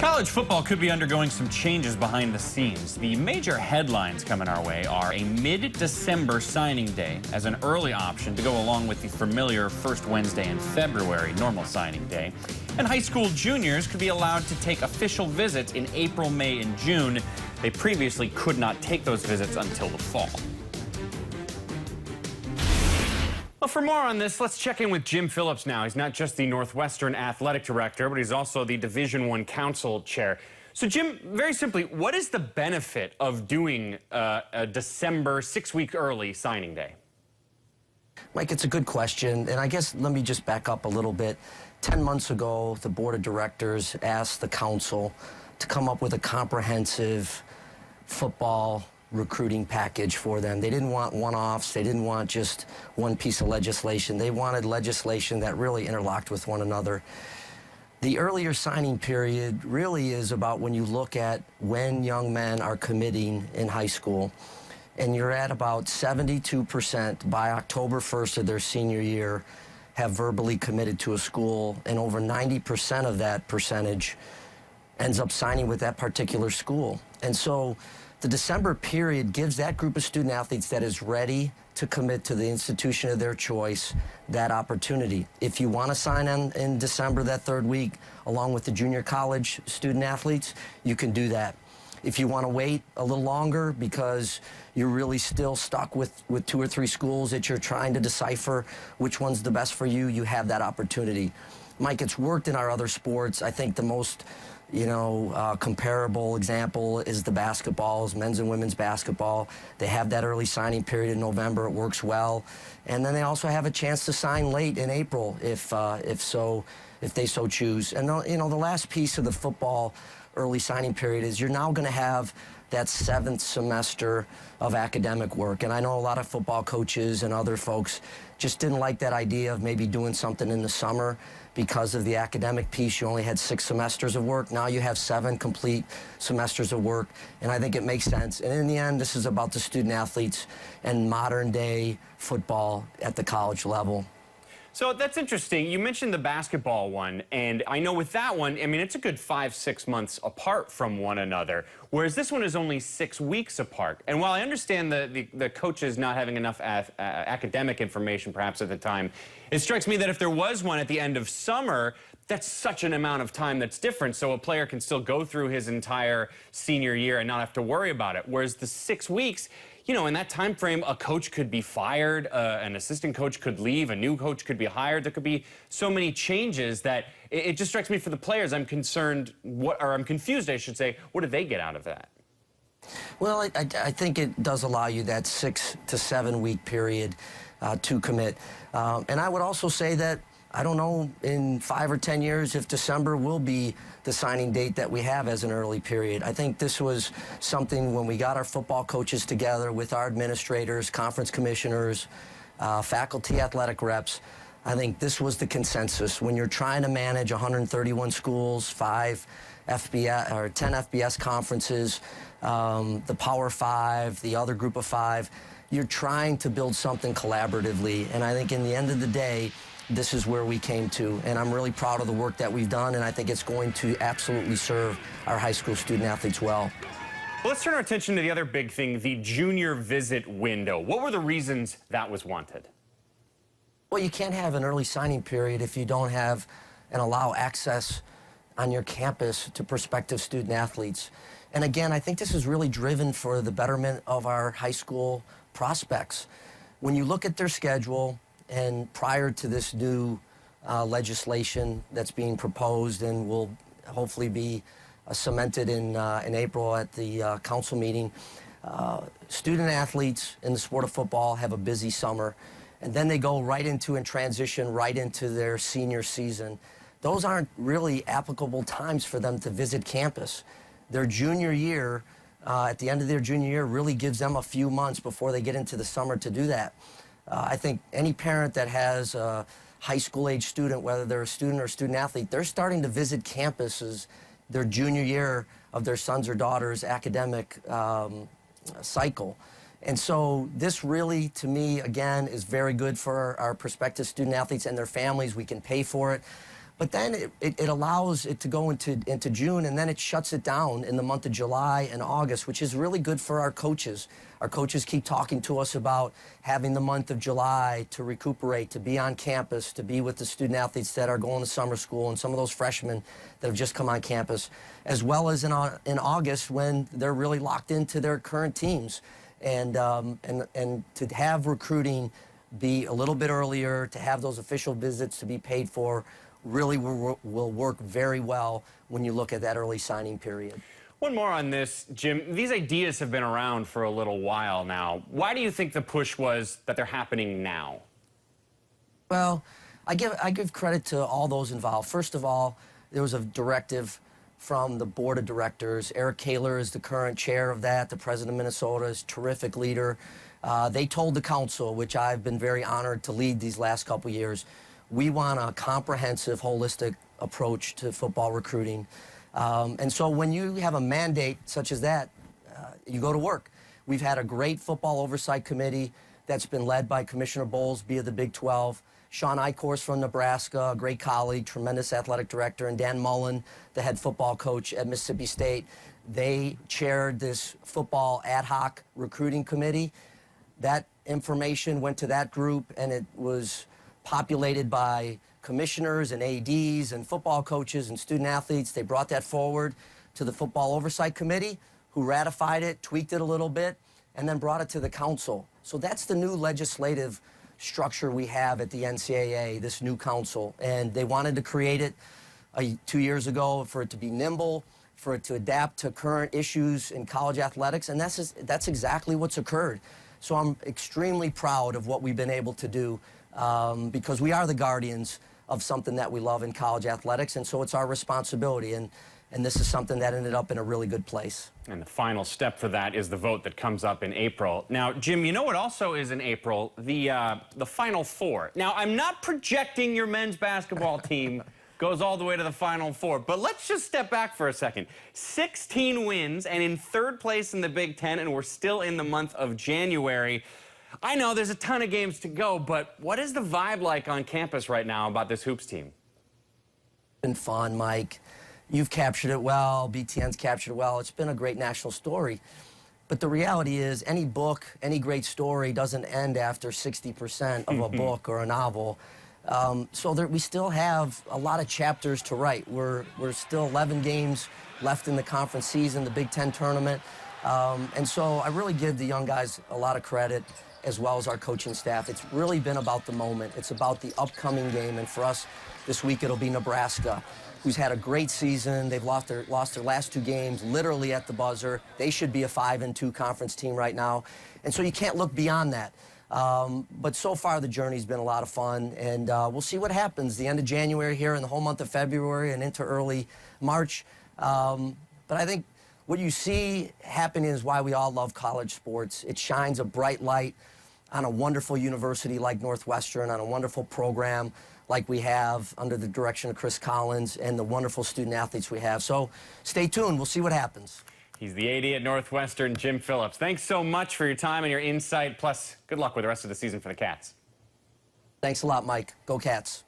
College football could be undergoing some changes behind the scenes. The major headlines coming our way are a mid-December signing day as an early option to go along with the familiar first Wednesday in February normal signing day. And high school juniors could be allowed to take official visits in April, May, and June. They previously could not take those visits until the fall. Well, for more on this, let's check in with Jim Phillips now. He's not just the Northwestern athletic director, but he's also the Division I Council chair. So, Jim, very simply, what is the benefit of doing a December 6-week early signing day? Mike, it's a good question, and I guess let me just back up a little bit. 10 months ago, the board of directors asked the council to come up with a comprehensive football recruiting package for them. They didn't want one-offs. They didn't want just one piece of legislation. They wanted legislation that really interlocked with one another. The earlier signing period really is about when you look at when young men are committing in high school, and you're at about 72% by October 1st of their senior year have verbally committed to a school, and over 90% of that percentage ends up signing with that particular school. And so the December period gives that group of student athletes that is ready to commit to the institution of their choice that opportunity. If you want to sign in December, that third week, along with the junior college student athletes, you can do that. If you want to wait a little longer because you're really still stuck with 2 or 3 schools that you're trying to decipher which one's the best for you, you have that opportunity. Mike, it's worked in our other sports. I think the most comparable example is the basketballs, men's and women's basketball. They have that early signing period in November. It works well. And then they also have a chance to sign late in April if they so choose. And the last piece of the football early signing period is you're now going to have that 7th semester of academic work. And I know a lot of football coaches and other folks just didn't like that idea of maybe doing something in the summer because of the academic piece. You only had 6 semesters of work. Now you have 7 complete semesters of work, and I think it makes sense. And in the end, this is about the student athletes and modern day football at the college level. So that's interesting. You mentioned the basketball one, and I know with that one, I mean, it's a good 5-6 months apart from one another, whereas this one is only 6 weeks apart. And while I understand the coaches not having enough academic information perhaps at the time, it strikes me that if there was one at the end of summer, that's such an amount of time that's different, so a player can still go through his entire senior year and not have to worry about it. Whereas the 6 weeks, in that time frame, a coach could be fired, an assistant coach could leave, a new coach could be hired. There could be so many changes that it just strikes me for the players. I'm concerned, I'm confused, I should say. What do they get out of that? Well, I think it does allow you that 6 to 7 week period to commit. And I would also say that I don't know in 5 or 10 years if December will be the signing date that we have as an early period. I think this was something when we got our football coaches together with our administrators, conference commissioners, faculty athletic reps. I think this was the consensus. When you're trying to manage 131 schools, 5 FBS or 10 FBS conferences, the Power 5, the other group of 5, you're trying to build something collaboratively. And I think in the end of the day, this is where we came to, and I'm really proud of the work that we've done, and I think it's going to absolutely serve our high school student athletes well. Let's turn our attention to the other big thing, the junior visit window. What were the reasons that was wanted? Well, you can't have an early signing period if you don't have and allow access on your campus to prospective student athletes. And again, I think this is really driven for the betterment of our high school prospects. When you look at their schedule, and prior to this new legislation that's being proposed and will hopefully be cemented in April at the council meeting, student athletes in the sport of football have a busy summer, and then they go right into and transition right into their senior season. Those aren't really applicable times for them to visit campus. Their junior year, at the end of their junior year, really gives them a few months before they get into the summer to do that. I think any parent that has a high school age student, whether they're a student or student athlete, they're starting to visit campuses their junior year of their son's or daughter's academic cycle. And so this really, to me, again, is very good for our prospective student athletes and their families. We can pay for it. But then it allows it to go into June, and then it shuts it down in the month of July and August, which is really good for our coaches. Our coaches keep talking to us about having the month of July to recuperate, to be on campus, to be with the student athletes that are going to summer school and some of those freshmen that have just come on campus, as well as in August when they're really locked into their current teams. And to have recruiting be a little bit earlier, to have those official visits to be paid for, really will work very well when you look at that early signing period. One more on this, Jim. These ideas have been around for a little while now. Why do you think the push was that they're happening now? Well, I give credit to all those involved. First of all, there was a directive from the board of directors. Eric Kaler is the current chair of that. The president of Minnesota is a terrific leader. They told the council, which I've been very honored to lead these last couple years, we want a comprehensive, holistic approach to football recruiting. And so when you have a mandate such as that, you go to work. We've had a great football oversight committee that's been led by Commissioner Bowles via the Big 12. Sean Eichhorst from Nebraska, a great colleague, tremendous athletic director, and Dan Mullen, the head football coach at Mississippi State. They chaired this football ad hoc recruiting committee. That information went to that group, and it was populated by commissioners and ADs and football coaches and student athletes. They brought that forward to the Football Oversight Committee, who ratified it, tweaked it a little bit, and then brought it to the council. So that's the new legislative structure we have at the NCAA, this new council. And they wanted to create it 2 years ago for it to be nimble, for it to adapt to current issues in college athletics, and that's exactly what's occurred. So I'm extremely proud of what we've been able to do because we are the guardians of something that we love in college athletics, and so it's our responsibility, and this is something that ended up in a really good place. And the final step for that is the vote that comes up in April. Now, Jim, you know what also is in April? The Final Four. Now, I'm not projecting your men's basketball team goes all the way to the Final Four, but let's just step back for a second. 16 wins and in third place in the Big Ten, and we're still in the month of January. I know there's a ton of games to go, but what is the vibe like on campus right now about this hoops team? It's been fun, Mike. You've captured it well. BTN's captured it well. It's been a great national story. But the reality is any book, any great story doesn't end after 60% of a book or a novel. So we still have a lot of chapters to write. We're still 11 games left in the conference season, the Big Ten tournament. And so I really give the young guys a lot of credit, as well as our coaching staff. It's really been about the moment. It's about the upcoming game. And for us this week, it'll be Nebraska, who's had a great season. They've lost their last 2 games literally at the buzzer. They should be a 5-2 conference team right now. And so you can't look beyond that. But so far, the journey's been a lot of fun, and we'll see what happens the end of January here and the whole month of February and into early March. But I think what you see happening is why we all love college sports. It shines a bright light on a wonderful university like Northwestern, on a wonderful program like we have under the direction of Chris Collins and the wonderful student athletes we have. So stay tuned. We'll see what happens. He's the AD at Northwestern, Jim Phillips. Thanks so much for your time and your insight. Plus, good luck with the rest of the season for the Cats. Thanks a lot, Mike. Go Cats.